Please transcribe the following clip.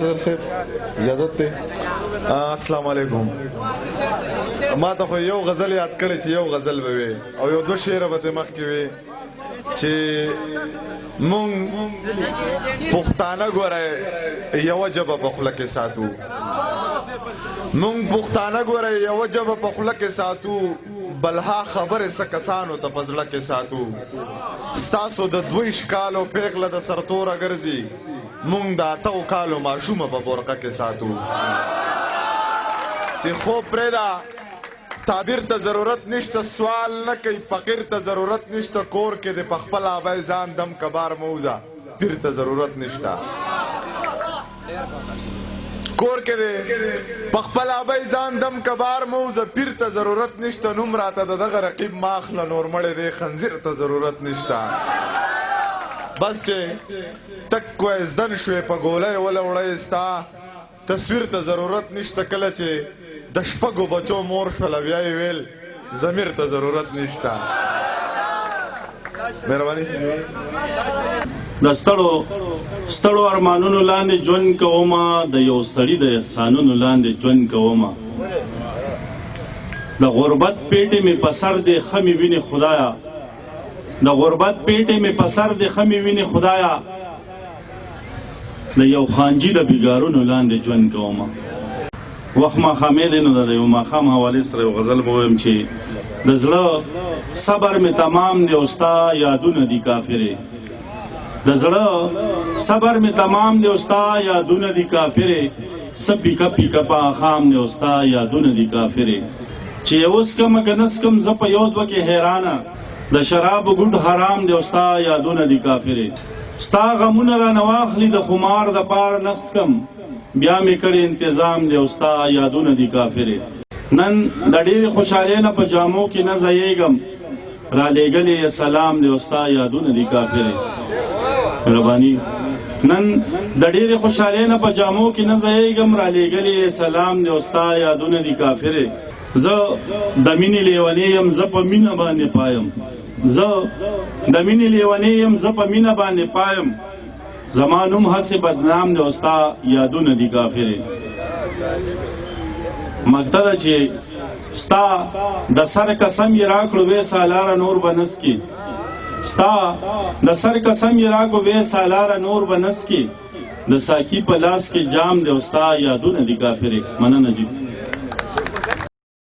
सर से इजाजत थे। अस्सलाम वालेकुम। ما ته خو یو غزل یاد کړی چې یو غزل به وي او یو دو شعر به مخکې وي چې مونږ پښتانه ګوره یوه ژبه په خوله کې ساتو، مونږ پښتانه ګوره یوه ژبه په خوله کې ساتو، بلها خبرې څه کسانو ته په زړه کې ساتو. ستاسو د 22 کالو پیغله د سرتوره ګرځي، مونږ د 8 کالو ماشومه په برقه کې ساتو. چې خوب پرېږده تعبیر ته ضرورت نشته، سوال نه کوي فقیر ته ضرورت نشته، کور کې د په خپل آبای ځان دم کبار موزه پیر ته ضرورت نشته، کور کې د په خپل آبای ځان دم کبار موزه پیر ته ضرورت نشته. نوم راته د دغه رقیب ماخله نور مړی دی خنزیر ته ضرورت نشته. بس چې تک کوی زدن شوې په ګولۍ ولوړی ستا تصویر ته ضرورت نشته. کله چې د شپږو بچو مور شوله بیا یې ویل ضمیر ته ضرورت نشته. مهرباني د ستړو ارمانونو لاندې ژوند کومه، د یو سړي د احسانونو لاندې ژوند کومه، د غربت پیټې مې په سر دې ښه مې وینې خدایا، د غربت پیټې مې په سر دې ښه مې وینې خدایا، د یو خانجي د بیګارونو لاندې ژوند کومه. وخت ماښامې دی نو د یو ماښام حوالې سره یو غزل به ویم چې د زړه صبر مې تمام دی او ستا یادونه دي کافرې، د زړه صبر مې تمام دی او ستا یادونه دي کافرې، څه پیکه پیکه په اخام دی او ستا یادونه دي کافرې، چې یو څکم که نه څکم زه په یو دوه کې حیرانه، د شرابو ګوډ حرام دی او ستا یادونه دي کافرې، ستا غمونه رانه واخلي د خمار د پاره نه څکم، بیا مې کړی انتظام دی او ستا یادونه دي کافرې. نن د ډېرې خوشحالۍ نه په جامو کې نه ځایېږم، را لېږلې سلام دی او ستا یادونه دي کافرې. مهرباني نن د ډېرې خوشحالۍ نه په جامو کې نه ځایېږم، را لېږلې سلام دی او ستا یادونه دي کافرې. زه د مینې لیونی یم زه په مینه باندې پایم، زه د مینې لیونی یم زه په مینه باندې پایم، زما نوم هسې بدنام دی او ستا یادونه دي کافرې. مقطع ده چې ستا د سر قسم یې راکړو وې سالاره نور به نسکي، ستا د سر قسم یې راکړو وې سالاره نور به نسکي، د ساقي په لاس کې جام دی او ستا یادونه دي کافرې. مننه جی.